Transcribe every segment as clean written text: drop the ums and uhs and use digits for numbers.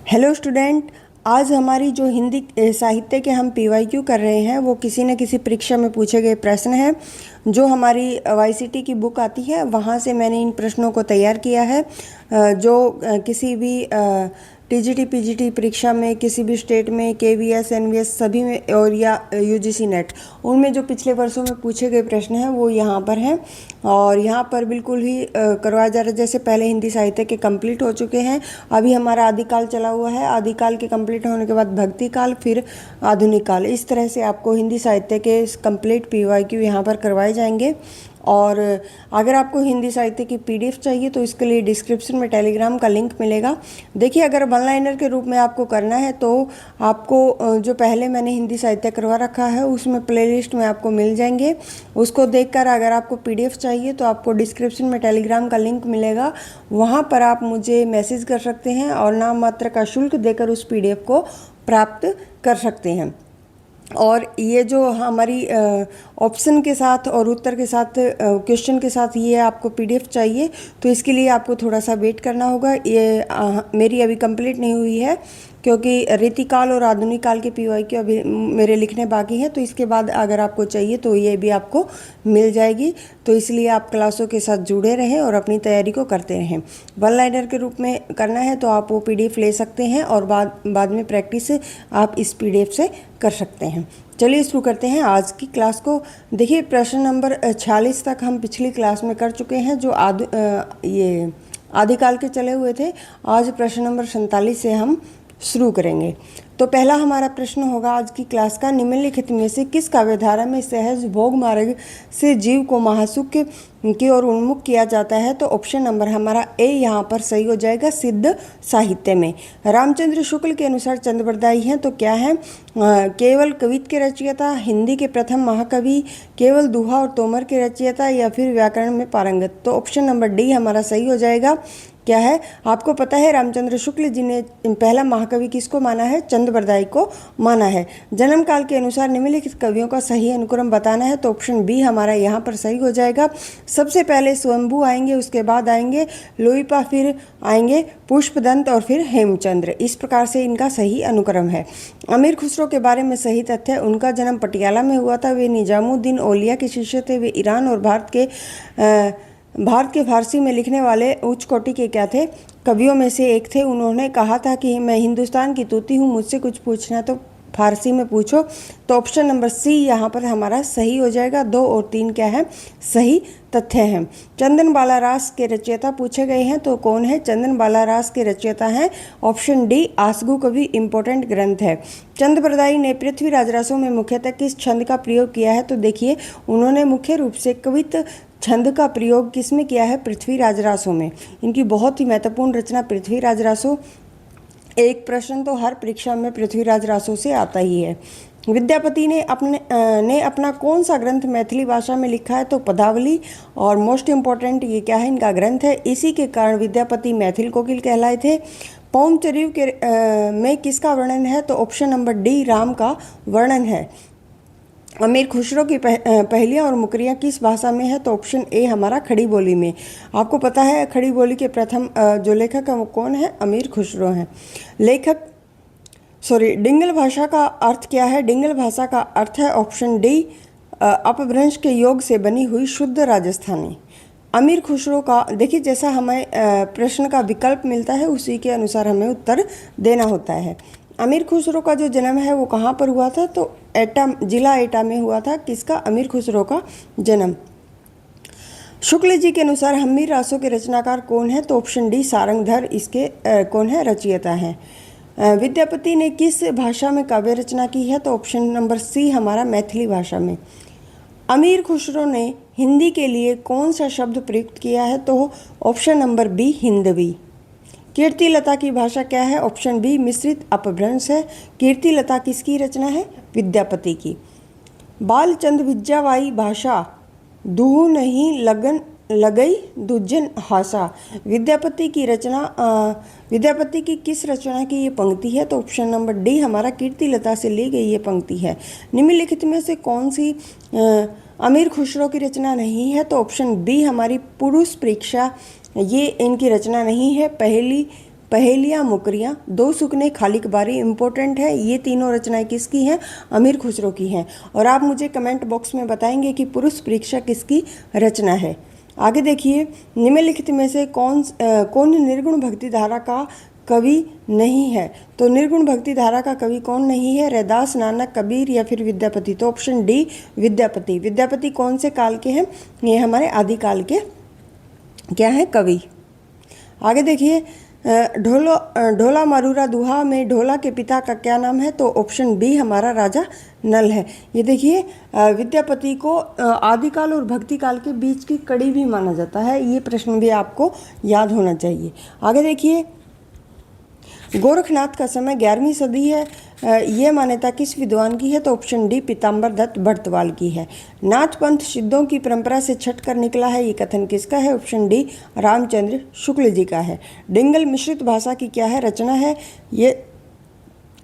Hello student. आज हमारी जो हिंदी साहित्य के हम पीवाईक्यू कर रहे हैं वो किसी न किसी परीक्षा में पूछे गए प्रश्न हैं। जो हमारी वाईसीटी की बुक आती है वहाँ से मैंने इन प्रश्नों को तैयार किया है। जो किसी भी टीजीटी पीजीटी परीक्षा में किसी भी स्टेट में केवीएस एनवीएस सभी में और या यूजीसी नेट उनमें जो पिछले वर्षों में पूछे गए प्रश्न हैं वो यहाँ पर हैं और यहाँ पर बिल्कुल ही करवाया जा रहा है। जैसे पहले हिंदी साहित्य के कंप्लीट हो चुके हैं, अभी हमारा आदिकाल चला हुआ है। आदिकाल के कंप्लीट होने के बाद भक्ति काल, फिर आधुनिक काल। इस तरह से आपको हिंदी साहित्य के कंप्लीट पीवाईक्यू यहाँ पर करवाए जाएंगे। और अगर आपको हिंदी साहित्य की पीडीएफ चाहिए तो इसके लिए डिस्क्रिप्शन में टेलीग्राम का लिंक मिलेगा। देखिए, अगर वन लाइनर के रूप में आपको करना है तो आपको जो पहले मैंने हिंदी साहित्य करवा रखा है उसमें प्लेलिस्ट में आपको मिल जाएंगे। उसको देखकर अगर आपको पीडीएफ चाहिए तो आपको डिस्क्रिप्शन में टेलीग्राम का लिंक मिलेगा, वहाँ पर आप मुझे मैसेज कर सकते हैं और नाम मात्र का शुल्क देकर उस पीडीएफ को प्राप्त कर सकते हैं। और ये जो हमारी ऑप्शन के साथ और उत्तर के साथ क्वेश्चन के साथ ये आपको पीडीएफ चाहिए तो इसके लिए आपको थोड़ा सा वेट करना होगा। ये मेरी अभी कंप्लीट नहीं हुई है क्योंकि रीतिकाल और आधुनिक काल के पीवाईक्यू अभी मेरे लिखने बाकी हैं। तो इसके बाद अगर आपको चाहिए तो ये भी आपको मिल जाएगी। तो इसलिए आप क्लासों के साथ जुड़े रहें और अपनी तैयारी को करते रहें। वन लाइनर के रूप में करना है तो आप वो पीडीएफ ले सकते हैं और बाद में प्रैक्टिस आप इस पीडीएफ से कर सकते हैं। चलिए शुरू करते हैं आज की क्लास को। देखिए, प्रश्न नंबर 46 तक हम पिछली क्लास में कर चुके हैं जो ये आदिकाल के चले हुए थे। आज प्रश्न नंबर 47 से हम शुरू करेंगे। तो पहला हमारा प्रश्न होगा आज की क्लास का, निम्नलिखित में से किस काव्यधारा में सहज भोग मार्ग से जीव को महासुख की ओर उन्मुख किया जाता है? तो ऑप्शन नंबर हमारा ए यहाँ पर सही हो जाएगा, सिद्ध साहित्य में। रामचंद्र शुक्ल के अनुसार चंद्रबरदाई हैं तो क्या है? केवल कवित के रचयिता, हिंदी के प्रथम महाकवि, केवल दोहा और तोमर के रचयिता या फिर व्याकरण में पारंगत? तो ऑप्शन नंबर डी हमारा सही हो जाएगा। क्या है? आपको पता है रामचंद्र शुक्ल जी ने पहला महाकवि किसको माना है? चंद्रबरदाई को माना है। जन्म काल के अनुसार निम्नलिखित कवियों का सही अनुक्रम बताना है तो ऑप्शन बी हमारा यहाँ पर सही हो जाएगा। सबसे पहले स्वयंभू आएंगे, उसके बाद आएंगे लोईपा, फिर आएंगे पुष्पदंत और फिर हेमचंद्र। इस प्रकार से इनका सही अनुक्रम है। अमीर खुसरो के बारे में सही तथ्य, उनका जन्म पटियाला में हुआ था। वे निजामुद्दीन औलिया के शिष्य थे। वे ईरान और भारत के फारसी में लिखने वाले उच्च कोटि के क्या थे? कवियों में से एक थे। उन्होंने कहा था कि मैं हिंदुस्तान की तूती हूँ, मुझसे कुछ पूछना तो फारसी में पूछो। तो ऑप्शन नंबर सी यहाँ पर हमारा सही हो जाएगा। 2 और 3 क्या है? सही तथ्य हैं। चंदन बाला रास के रचयिता पूछे गए हैं तो कौन है? चंदन बाला रास के रचयिता हैं ऑप्शन डी, आसगु कवि। इंपॉर्टेंट ग्रंथ है। चंद्रबरदाई ने पृथ्वीराज रासों में मुख्यतः किस छंद का प्रयोग किया है? तो देखिए, उन्होंने मुख्य रूप से कवित छंद का प्रयोग किसमें किया है? पृथ्वीराज रासों में। इनकी बहुत ही महत्वपूर्ण रचना पृथ्वीराज रासों। एक प्रश्न तो हर परीक्षा में पृथ्वीराज रासों से आता ही है। विद्यापति ने अपना कौन सा ग्रंथ मैथिली भाषा में लिखा है? तो पदावली। और मोस्ट इम्पॉर्टेंट ये क्या है? इनका ग्रंथ है। इसी के कारण विद्यापति मैथिल कोकिल कहलाए थे। पौंचर्यु के में किसका वर्णन है? तो ऑप्शन नंबर डी, राम का वर्णन है। अमीर खुसरो की पहेलियाँ और मुकरियाँ किस भाषा में है? तो ऑप्शन ए हमारा खड़ी बोली में। आपको पता है खड़ी बोली के प्रथम जो लेखक है वो कौन है? अमीर खुसरो हैं। डिंगल भाषा का अर्थ क्या है? डिंगल भाषा का अर्थ है ऑप्शन डी, अपभ्रंश के योग से बनी हुई शुद्ध राजस्थानी। अमीर खुसरो का, देखिए जैसा हमें प्रश्न का विकल्प मिलता है उसी के अनुसार हमें उत्तर देना होता है। अमीर खुसरो का जो जन्म है वो कहाँ पर हुआ था? तो जिला एटा में हुआ था। किसका? अमीर खुसरो का जन्म। शुक्ल जी के अनुसार हम्मीर रासों के रचनाकार कौन है? तो ऑप्शन डी, सारंगधर इसके कौन है? रचयिता हैं। विद्यापति ने किस भाषा में काव्य रचना की है? तो ऑप्शन नंबर सी हमारा मैथिली भाषा में। अमीर खुसरो ने हिंदी के लिए कौन सा शब्द प्रयुक्त किया है? तो option number B, Hindavi. Kirtilata की भाषा क्या है? ऑप्शन बी, मिश्रित अपभ्रंश है। कीर्तिलता किसकी रचना है? विद्यापति की। बालचंद विद्यावाई भाषा दूह नहीं लगन लगई दुज्जन हासा। विद्यापति की रचना विद्यापति की किस रचना की ये पंक्ति है? तो ऑप्शन नंबर डी हमारा कीर्तिलता से ली गई ये पंक्ति है। निम्नलिखित में से कौन सी अमीर खुसरो की रचना नहीं है? तो ऑप्शन बी हमारी पुरुष परीक्षा, ये इनकी रचना नहीं है। पहेलियाँ मुकरियाँ, दो सुकने खालिक बारी इम्पोर्टेंट है। ये तीनों रचनाएं किसकी हैं? अमीर खुसरो की हैं। और आप मुझे कमेंट बॉक्स में बताएंगे कि पुरुष परीक्षा किसकी रचना है। आगे देखिए, निम्नलिखित में से कौन निर्गुण भक्ति धारा का कवि नहीं है? तो निर्गुण भक्ति धारा का कवि कौन नहीं है? रैदास, नानक, कबीर या फिर विद्यापति? तो ऑप्शन डी विद्यापति। विद्यापति कौन से काल के हैं? ये हमारे आदिकाल के क्या है? कवि। आगे देखिए, ढोला मारूरा दुहा में ढोला के पिता का क्या नाम है? तो ऑप्शन बी हमारा राजा नल है। ये देखिए, विद्यापति को आदिकाल और भक्ति काल के बीच की कड़ी भी माना जाता है। ये प्रश्न भी आपको याद होना चाहिए। आगे देखिए, गोरखनाथ का समय 11वीं सदी है। ये मान्यता किस विद्वान की है? तो ऑप्शन डी पीताम्बर दत्त बर्तवाल की है। नाथ पंथ सिद्धों की परंपरा से छट कर निकला है, ये कथन किसका है? ऑप्शन डी रामचंद्र शुक्ल जी का है। डिंगल मिश्रित भाषा की क्या है? रचना है। ये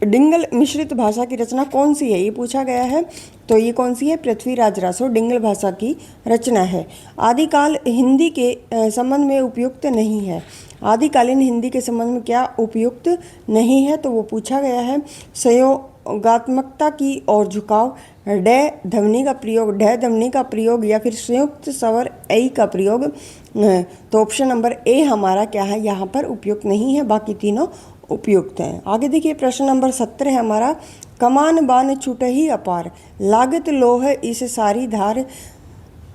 डिंगल मिश्रित भाषा की रचना कौन सी है? ये पूछा गया है। तो ये कौन सी है? पृथ्वीराज रासो डिंगल भाषा की रचना है। आदिकाल हिंदी के संबंध में उपयुक्त नहीं है। आदिकालीन हिंदी के संबंध में क्या उपयुक्त नहीं है? तो वो पूछा गया है। संयोगात्मकता की ओर झुकाव, ढ ध्वनि का प्रयोग या फिर संयुक्त स्वर ऐ का प्रयोग। तो ऑप्शन नंबर ए हमारा क्या है? यहाँ पर उपयुक्त नहीं है, बाकी तीनों उपयुक्त हैं। आगे देखिए, प्रश्न नंबर 17 है हमारा। कमान बान छुटही अपार, लागत लोह इस सारी धार,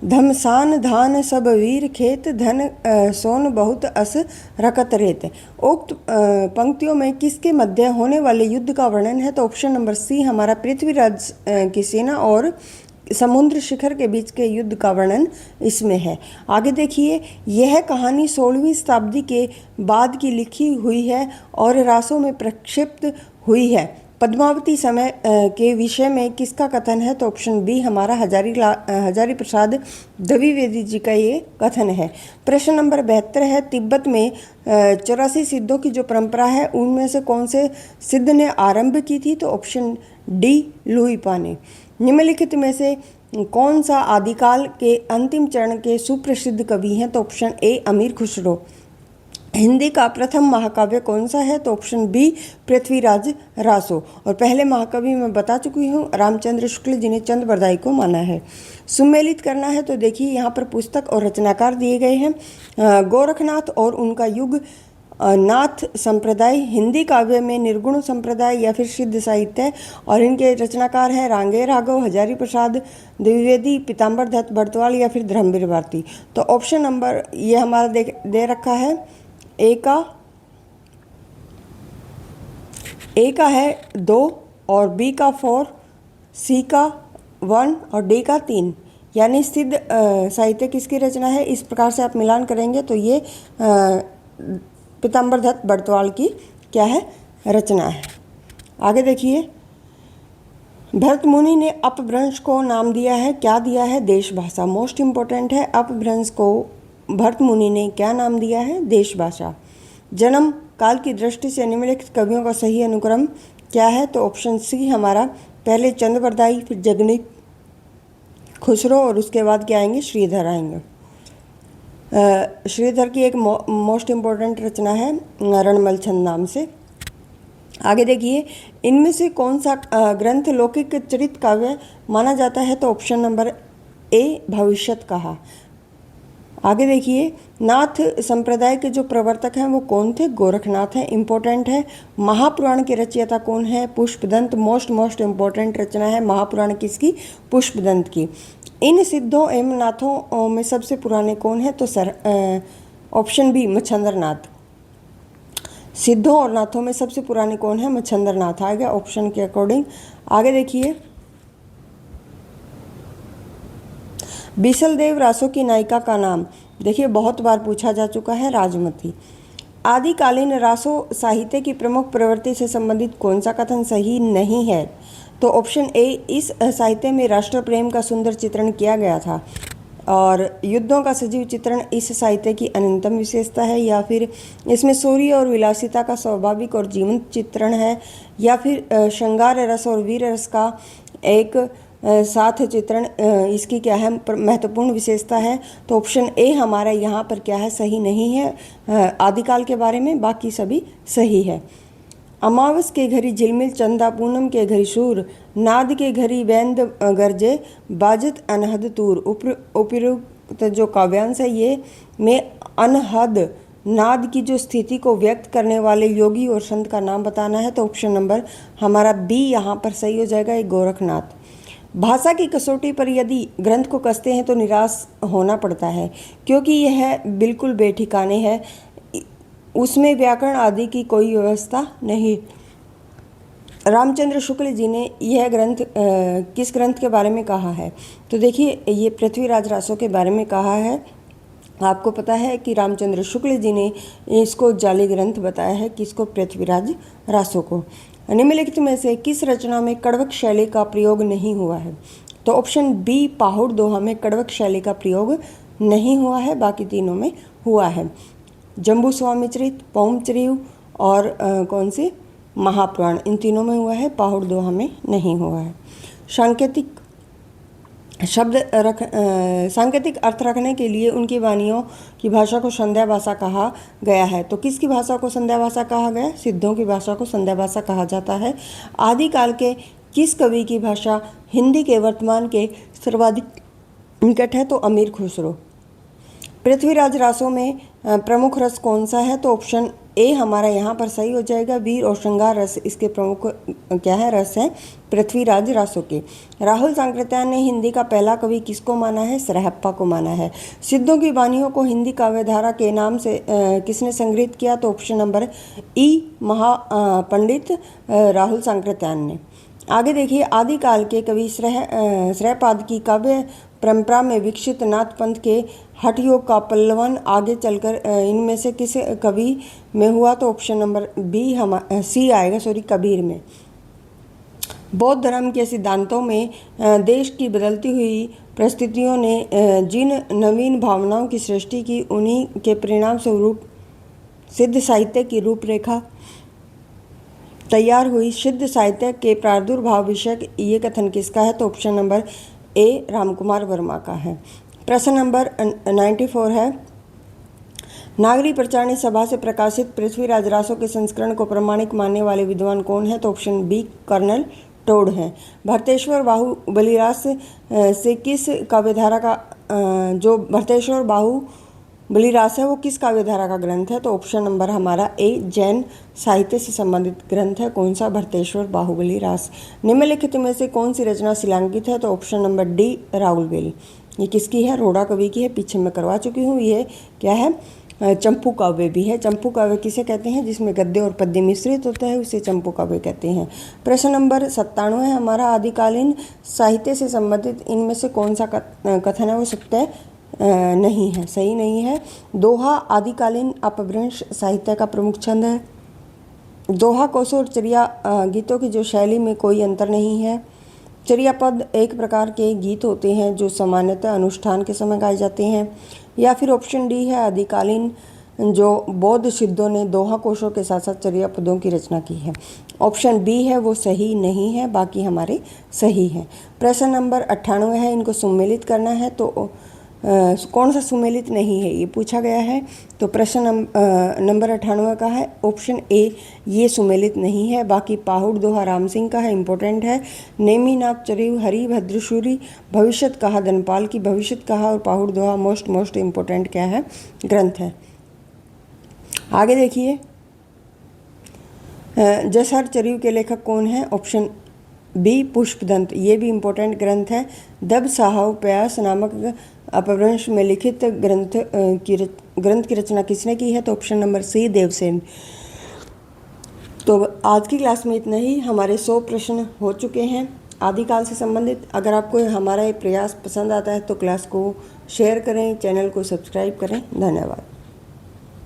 धमसान धान सब वीर खेत, धन सोन बहुत अस रकत रेत। उक्त पंक्तियों में किसके मध्य होने वाले युद्ध का वर्णन है? तो ऑप्शन नंबर सी हमारा पृथ्वीराज की सेना और समुद्र शिखर के बीच के युद्ध का वर्णन इसमें है। आगे देखिए, यह कहानी 16वीं शताब्दी के बाद की लिखी हुई है और रासों में प्रक्षिप्त हुई है। पद्मावती समय के विषय में किसका कथन है? तो ऑप्शन बी हमारा हजारी प्रसाद द्विवेदी जी का ये कथन है। प्रश्न नंबर 72 है। तिब्बत में 84 सिद्धों की जो परंपरा है, उनमें से कौन से सिद्ध ने आरंभ की थी? तो ऑप्शन डी लुइपा ने। निम्नलिखित में से कौन सा आदिकाल के अंतिम चरण के सुप्रसिद्ध कवि हैं? तो ऑप्शन ए अमीर खुसरो। हिंदी का प्रथम महाकाव्य कौन सा है? तो ऑप्शन बी पृथ्वीराज रासो। और पहले महाकवि मैं बता चुकी हूँ, रामचंद्र शुक्ल जी ने चंद बरदाई को माना है। सुमेलित करना है तो देखिए, यहाँ पर पुस्तक और रचनाकार दिए गए हैं। गोरखनाथ और उनका युग, नाथ संप्रदाय, हिंदी काव्य में निर्गुण संप्रदाय या फिर सिद्ध साहित्य। और इनके रचनाकार हैं रांगे राघव, हजारी प्रसाद द्विवेदी, पीताम्बर दत्त बर्तवाल या फिर धर्मवीर भारती। तो ऑप्शन नंबर ये हमारा दे रखा है। ए का है 2 और बी का 4, सी का 1 और डी का 3। यानी सिद्ध साहित्य किसकी रचना है? इस प्रकार से आप मिलान करेंगे तो ये पीताम्बर दत्त बर्तवाल की क्या है? रचना है। आगे देखिए, भरत मुनि ने अपभ्रंश को नाम दिया है, क्या दिया है? देश भाषा। मोस्ट इम्पोर्टेंट है, अपभ्रंश को भरत मुनि ने क्या नाम दिया है? देश भाषा। जन्म काल की दृष्टि से निम्नलिखित कवियों का सही अनुक्रम क्या है? तो ऑप्शन सी हमारा पहले चंद बरदाई, फिर जगनी खुसरो और उसके बाद क्या आएंगे? श्रीधर आएंगे। श्रीधर की एक मोस्ट इम्पोर्टेंट रचना है रणमल छंद नाम से। आगे देखिए, इनमें से कौन सा ग्रंथ लौकिक चरित काव्य माना जाता है? तो ऑप्शन नंबर ए भविष्यत कहा। आगे देखिए, नाथ संप्रदाय के जो प्रवर्तक हैं वो कौन थे? गोरखनाथ हैं, इम्पोर्टेंट है। महापुराण के रचयिता कौन है? पुष्पदंत। मोस्ट इम्पोर्टेंट रचना है महापुराण किसकी? पुष्पदंत की। इन सिद्धों एवं नाथों में सबसे पुराने कौन है? तो ऑप्शन बी मच्छंद्रनाथ। सिद्धों और नाथों में सबसे पुराने कौन है? मच्छंद्रनाथ आ गया ऑप्शन के अकॉर्डिंग। आगे देखिए, बिसलदेव रासो की नायिका का नाम देखिए, बहुत बार पूछा जा चुका है, राजमती। आदिकालीन रासो साहित्य की प्रमुख प्रवृत्ति से संबंधित कौन सा कथन सही नहीं है? तो ऑप्शन ए, इस साहित्य में राष्ट्र प्रेम का सुंदर चित्रण किया गया था और युद्धों का सजीव चित्रण इस साहित्य की अन्यतम विशेषता है, या फिर इसमें शौर्य और विलासिता का स्वाभाविक और जीवंत चित्रण है, या फिर श्रृंगार रस और वीर रस का एक साथ चित्रण इसकी क्या है महत्वपूर्ण विशेषता है? तो ऑप्शन ए हमारा यहाँ पर क्या है सही नहीं है। आदिकाल के बारे में बाकी सभी सही है। अमावस के घड़ी झिलमिल चंदा, पूनम के घड़ी सूर, नाद के घड़ी वैंद गरजे, बाजत अनहद तूर। उपयुक्त जो काव्यांश है ये में अनहद नाद की जो स्थिति को व्यक्त करने वाले योगी और संत का नाम बताना है। तो ऑप्शन नंबर हमारा बी यहाँ पर सही हो जाएगा, एक गोरखनाथ। भाषा की कसौटी पर यदि ग्रंथ को कसते हैं तो निराश होना पड़ता है, क्योंकि यह बिल्कुल बेठिकाने है, उसमें व्याकरण आदि की कोई व्यवस्था नहीं। रामचंद्र शुक्ल जी ने यह ग्रंथ किस ग्रंथ के बारे में कहा है? तो देखिए ये पृथ्वीराज रासो के बारे में कहा है। आपको पता है कि रामचंद्र शुक्ल जी ने इसको जाली ग्रंथ बताया है, किसको? पृथ्वीराज रासो को। निम्नलिखित में से किस रचना में कड़वक शैली का प्रयोग नहीं हुआ है? तो ऑप्शन बी पाहुड़ दोहा में कड़वक शैली का प्रयोग नहीं हुआ है, बाकी तीनों में हुआ है। जम्बू स्वामी चरित, पौमचरिव और कौन सी महापुराण, इन तीनों में हुआ है, पाहुड़ दोहा में नहीं हुआ है। सांकेतिक सांकेतिक अर्थ रखने के लिए उनकी वाणियों की भाषा को संध्या भाषा कहा गया है। तो किसकी भाषा को संध्या भाषा कहा गया? सिद्धों की भाषा को संध्या भाषा कहा जाता है। आदिकाल के किस कवि की भाषा हिंदी के वर्तमान के सर्वाधिक निकट है? तो अमीर खुसरो। पृथ्वीराज रासों में प्रमुख रस कौन सा है? तो ऑप्शन ए हमारा यहाँ पर सही हो जाएगा, वीर और श्रृंगार रस इसके प्रमुख क्या है रस है पृथ्वीराज रासों के। राहुल सांकृत्यायन ने हिंदी का पहला कवि किसको माना है? सरहप्पा को माना है। सिद्धों की वाणियों को हिंदी काव्यधारा के नाम से किसने संग्रहित किया? तो ऑप्शन नंबर ई महापंडित राहुल सांकृत्यायन ने। आगे देखिए, आदिकाल के कवि श्रयपाद की काव्य परंपरा में विकसित नाथ पंथ के हठ योग का पल्लवन आगे चलकर इनमें से किस कवि में हुआ? तो ऑप्शन नंबर बी सी आएगा, कबीर में। बौद्ध धर्म के सिद्धांतों में देश की बदलती हुई परिस्थितियों ने जिन नवीन भावनाओं की सृष्टि की, उन्हीं के परिणाम स्वरूप सिद्ध साहित्य की रूपरेखा तैयार हुई। सिद्ध साहित्य के प्रादुर्भाव विषयक ये कथन किसका है? तो option number A Ramkumar Verma का है। प्रश्न नंबर 94 है, नागरी प्रचारणी सभा से प्रकाशित पृथ्वीराज रासो के संस्करण को प्रमाणिक मानने वाले विद्वान कौन है? तो ऑप्शन बी कर्नल टोड हैं। भरतेश्वर बाहुबलीरास से किस काव्यधारा का जो भरतेश्वर बाहुबलीरास है वो किस काव्यधारा का ग्रंथ है? तो ऑप्शन नंबर हमारा ए जैन साहित्य से संबंधित ग्रंथ है। कौन सा? भरतेश्वर बाहुबलीरास। निम्नलिखित में से कौन सी रचना शिलांकित है? तो ऑप्शन नंबर डी राउलवेली। ये किसकी है? रोड़ा कवि की है, पीछे मैं करवा चुकी हूँ। ये क्या है? चंपू काव्य भी है। चंपू काव्य किसे कहते हैं? जिसमें गद्य और पद्य मिश्रित होता है, उसे चंपू काव्य कहते हैं। प्रश्न नंबर 97 है हमारा, आदिकालीन साहित्य से संबंधित इनमें से कौन सा कथन है वो सत्य नहीं है, सही नहीं है। दोहा आदिकालीन अपभ्रंश साहित्य का प्रमुख छंद है। दोहा कोसों और चर्या गीतों की जो शैली में कोई अंतर नहीं है। चर्या पद एक प्रकार के गीत होते हैं जो सामान्यतः अनुष्ठान के समय गाए जाते हैं। या फिर ऑप्शन डी है, आदिकालीन जो बौद्ध सिद्धों ने दोहा कोशों के साथ साथ चर्या पदों की रचना की है। ऑप्शन बी है वो सही नहीं है, बाकी हमारे सही हैं। प्रश्न नंबर 98 है, इनको सुमेलित करना है। तो कौन सा सुमेलित नहीं है ये पूछा गया है। तो प्रश्न नंबर 98 का है ऑप्शन ए, ये सुमेलित नहीं है। बाकी पाहुड़ दोहा राम सिंह का है, इम्पोर्टेंट है। नेमीनाथ चरिव हरिभद्रसूरी, भविष्यत कहा धनपाल की, भविष्यत कहा और पाहुड़ दोहा मोस्ट इम्पोर्टेंट क्या है ग्रंथ है। आगे देखिए, जसहर चरिव के लेखक कौन है? ऑप्शन बी पुष्पदंत, ये भी इम्पोर्टेंट ग्रंथ है। दब साहब प्यास नामक अपभ्रंश में लिखित ग्रंथ की रचना किसने की है? तो ऑप्शन नंबर सी देवसेन। तो आज की क्लास में इतना ही। हमारे 100 प्रश्न हो चुके हैं आदिकाल से संबंधित। अगर आपको हमारा ये प्रयास पसंद आता है तो क्लास को शेयर करें, चैनल को सब्सक्राइब करें। धन्यवाद।